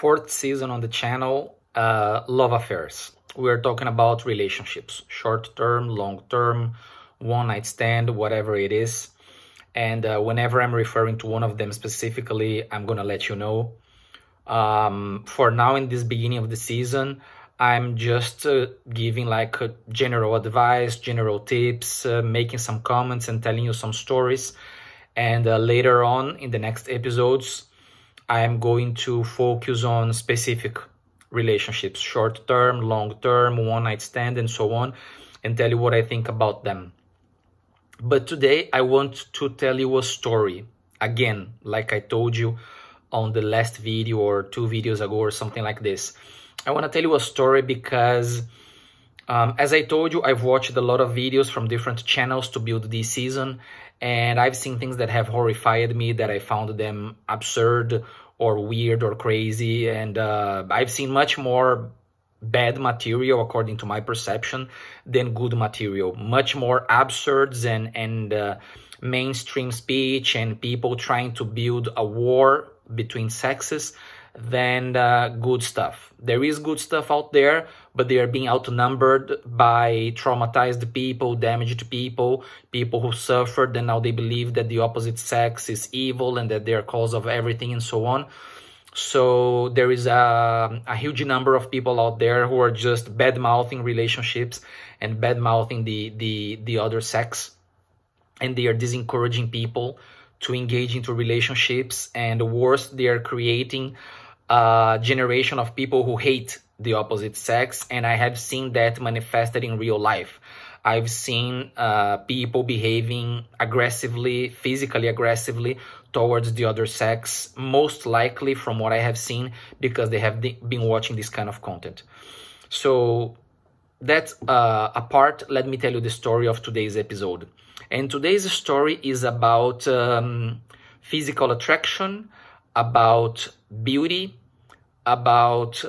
fourth season on the channel, Love Affairs. We're talking about relationships, short-term, long-term, one-night stand, whatever it is. And whenever I'm referring to one of them specifically, I'm gonna let you know. For now, in this beginning of the season, I'm just giving like general advice, general tips, making some comments and telling you some stories. And later on in the next episodes, I'm going to focus on specific relationships, short-term, long-term, one-night stand, and so on, and tell you what I think about them. But today I want to tell you a story. Again, like I told you on the last video or 2 videos ago or something like this. I want to tell you a story because, as I told you, I've watched a lot of videos from different channels to build this season, and I've seen things that have horrified me, that I found them absurd or weird or crazy, and I've seen much more bad material, according to my perception, than good material. Much more absurds and mainstream speech and people trying to build a war between sexes than good stuff. There is good stuff out there, but they are being outnumbered by traumatized people, damaged people, people who suffered and now they believe that the opposite sex is evil and that they are cause of everything and so on. So there is a huge number of people out there who are just bad-mouthing relationships and bad-mouthing the other sex, and they are disencouraging people to engage into relationships, and worse, they are creating a generation of people who hate the opposite sex, and I have seen that manifested in real life. I've seen people behaving aggressively, physically aggressively towards the other sex, most likely from what I have seen, because they have been watching this kind of content. So that's apart, let me tell you the story of today's episode. And today's story is about physical attraction, about beauty, about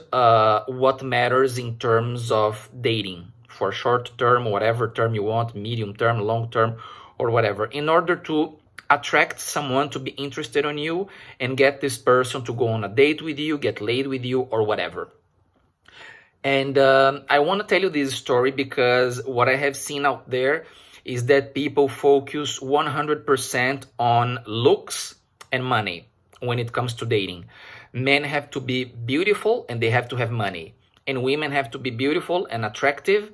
what matters in terms of dating, for short term, whatever term you want, medium term, long term, or whatever, in order to attract someone to be interested in you and get this person to go on a date with you, get laid with you, or whatever. And I want to tell you this story because what I have seen out there is that people focus 100% on looks and money when it comes to dating. Men have to be beautiful and they have to have money. And women have to be beautiful and attractive.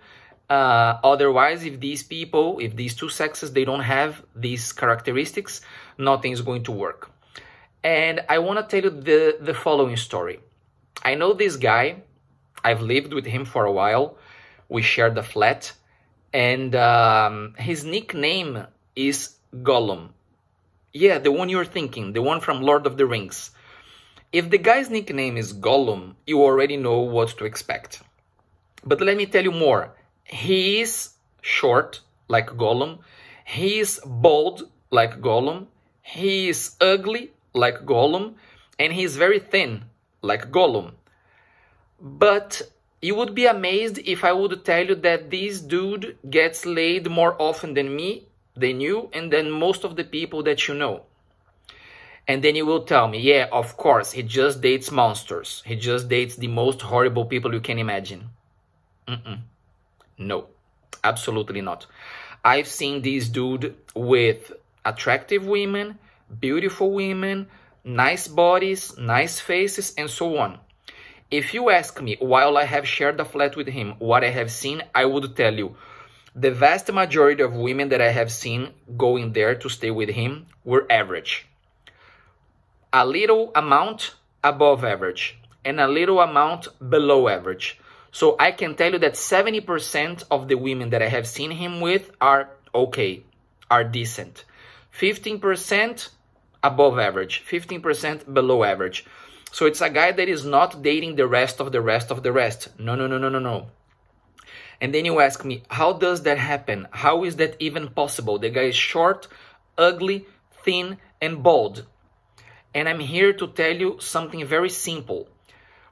Otherwise, if these two sexes, they don't have these characteristics, nothing is going to work. And I want to tell you the following story. I know this guy. I've lived with him for a while. We shared a flat. And his nickname is Gollum. Yeah, the one you're thinking, the one from Lord of the Rings. If the guy's nickname is Gollum, you already know what to expect. But let me tell you more. He is short, like Gollum. He is bald, like Gollum. He is ugly, like Gollum. And he is very thin, like Gollum. But you would be amazed if I would tell you that this dude gets laid more often than me, than you, and than most of the people that you know. And then you will tell me, yeah, of course, he just dates monsters. He just dates the most horrible people you can imagine. No, absolutely not. I've seen this dude with attractive women, beautiful women, nice bodies, nice faces, and so on. If you ask me, while I have shared a flat with him, what I have seen, I would tell you, the vast majority of women that I have seen going there to stay with him were average. A little amount above average and a little amount below average. So I can tell you that 70% of the women that I have seen him with are okay, are decent. 15% above average, 15% below average. So it's a guy that is not dating the rest of the rest of the rest. No. And then you ask me, how does that happen? How is that even possible? The guy is short, ugly, thin, and bald. And I'm here to tell you something very simple.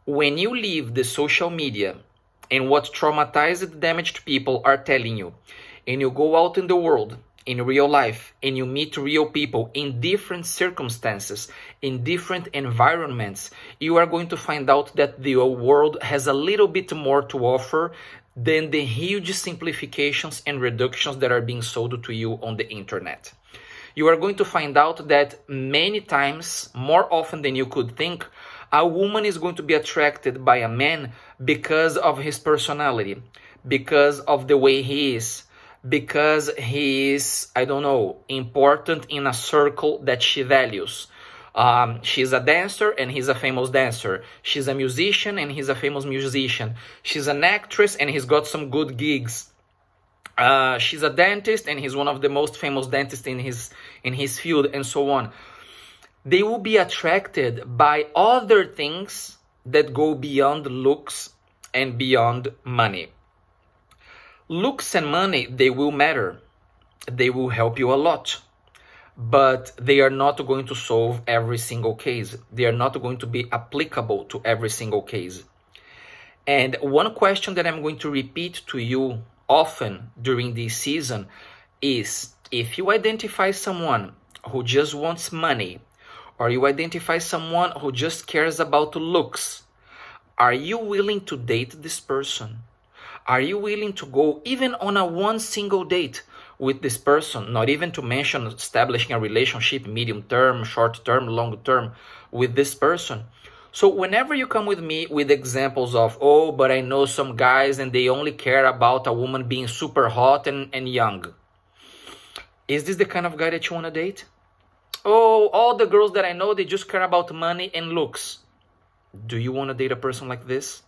When you leave the social media and what traumatized, damaged people are telling you, and you go out in the world in real life and you meet real people in different circumstances, in different environments, you are going to find out that the world has a little bit more to offer than the huge simplifications and reductions that are being sold to you on the internet. You are going to find out that many times, more often than you could think, a woman is going to be attracted by a man because of his personality, because of the way he is, because he is, I don't know, important in a circle that she values. She's a dancer and he's a famous dancer. She's a musician and he's a famous musician. She's an actress and he's got some good gigs. She's a dentist and he's one of the most famous dentists in his field, and so on. They will be attracted by other things that go beyond looks and beyond money. Looks and money, they will matter. They will help you a lot. But they are not going to solve every single case. They are not going to be applicable to every single case. And one question that I'm going to repeat to you often during this season is, if you identify someone who just wants money, or you identify someone who just cares about looks, are you willing to date this person? Are you willing to go even on a one single date with this person? Not even to mention establishing a relationship, medium term, short term, long term, with this person. So whenever you come with me with examples of, oh, but I know some guys and they only care about a woman being super hot and young. Is this the kind of guy that you want to date? Oh, all the girls that I know, they just care about money and looks. Do you want to date a person like this?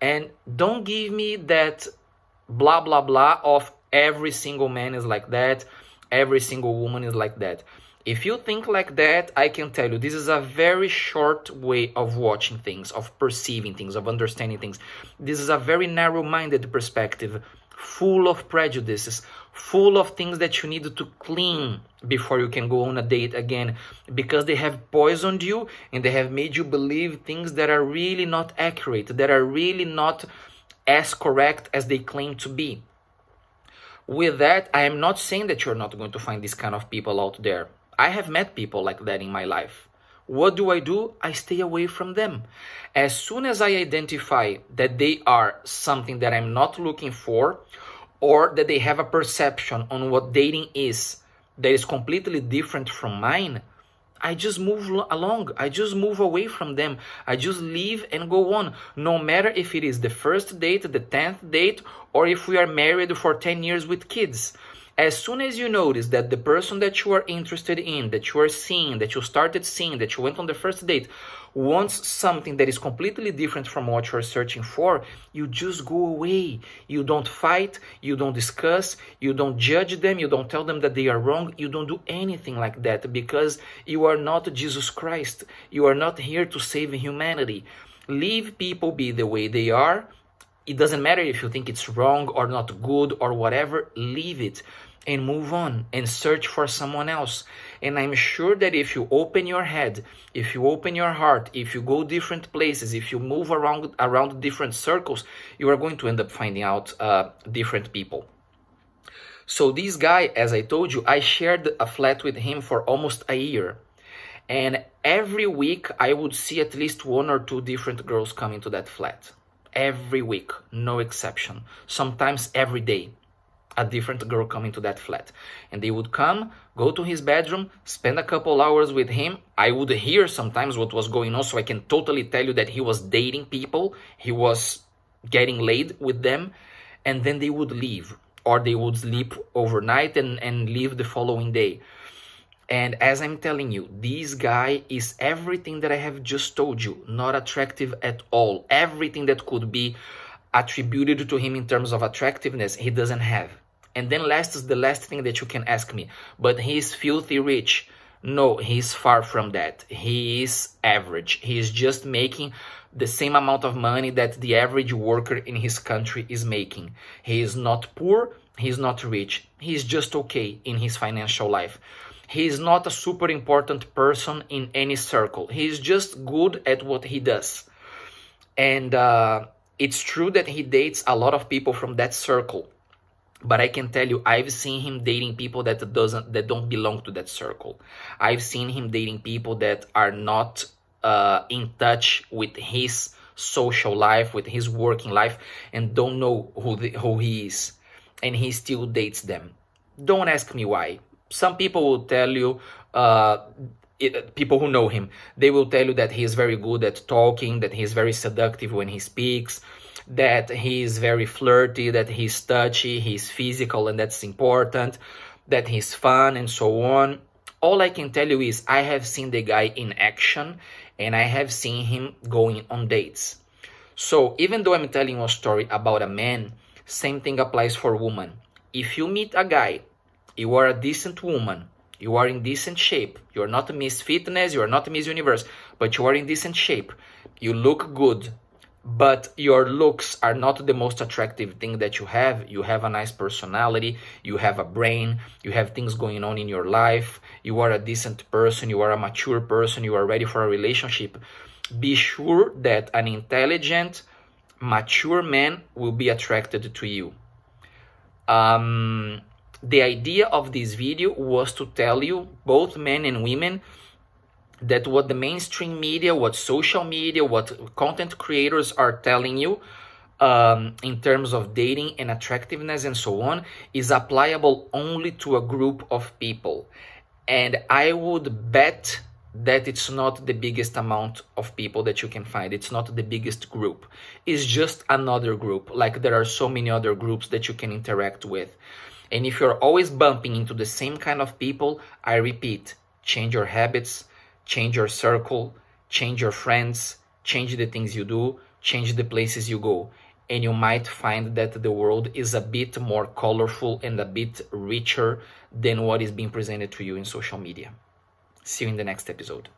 And don't give me that blah, blah, blah of every single man is like that, every single woman is like that. If you think like that, I can tell you, this is a very short way of watching things, of perceiving things, of understanding things. This is a very narrow-minded perspective, full of prejudices, full of things that you need to clean before you can go on a date again, because they have poisoned you and they have made you believe things that are really not accurate, that are really not as correct as they claim to be. With that, I am not saying that you're not going to find these kind of people out there. I have met people like that in my life. What do? I stay away from them. As soon as I identify that they are something that I'm not looking for, or that they have a perception on what dating is that is completely different from mine, I just move along. I just move away from them. I just leave and go on. No matter if it is the first date, the 10th date, or if we are married for 10 years with kids. As soon as you notice that the person that you are interested in, that you are seeing, that you started seeing, that you went on the first date, wants something that is completely different from what you are searching for, you just go away. You don't fight, you don't discuss, you don't judge them, you don't tell them that they are wrong, you don't do anything like that, because you are not Jesus Christ. You are not here to save humanity. Leave people be the way they are. It doesn't matter if you think it's wrong or not good or whatever, leave it and move on and search for someone else. And I'm sure that if you open your head, if you open your heart, if you go different places, if you move around different circles, you are going to end up finding out different people. So this guy, as I told you, I shared a flat with him for almost a year. And every week I would see at least one or two different girls coming to that flat. Every week, no exception. Sometimes every day, a different girl coming to that flat. And they would come, go to his bedroom, spend a couple hours with him. I would hear sometimes what was going on, so I can totally tell you that he was dating people. He was getting laid with them. And then they would leave, or they would sleep overnight and leave the following day. And as I'm telling you, this guy is everything that I have just told you, not attractive at all. Everything that could be attributed to him in terms of attractiveness, he doesn't have. And then last is the last thing that you can ask me, but he is filthy rich. No, he's far from that. He is average. He is just making the same amount of money that the average worker in his country is making. He is not poor, he is not rich. He is just okay in his financial life. He is not a super important person in any circle. He is just good at what he does. And it's true that he dates a lot of people from that circle. But I can tell you, I've seen him dating people that don't belong to that circle. I've seen him dating people that are not in touch with his social life, with his working life, and don't know who he is, and he still dates them. Don't ask me why. Some people will tell you, people who know him, they will tell you that he is very good at talking, that he is very seductive when he speaks, that he is very flirty, that he's touchy, he's physical, and that's important, that he's fun, and so on. All I can tell you is I have seen the guy in action, and I have seen him going on dates. So even though I'm telling you a story about a man, same thing applies for women. If you meet a guy, you are a decent woman, you are in decent shape, you're not Miss Fitness, you're not Miss Universe, but you are in decent shape, you look good, but your looks are not the most attractive thing that you have a nice personality, you have a brain, you have things going on in your life, you are a decent person, you are a mature person, you are ready for a relationship, be sure that an intelligent, mature man will be attracted to you. The idea of this video was to tell you, both men and women, that what the mainstream media, what social media, what content creators are telling you in terms of dating and attractiveness and so on is applicable only to a group of people. And I would bet that it's not the biggest amount of people that you can find. It's not the biggest group. It's just another group. Like there are so many other groups that you can interact with. And if you're always bumping into the same kind of people, I repeat, change your habits, change your circle, change your friends, change the things you do, change the places you go. And you might find that the world is a bit more colorful and a bit richer than what is being presented to you in social media. See you in the next episode.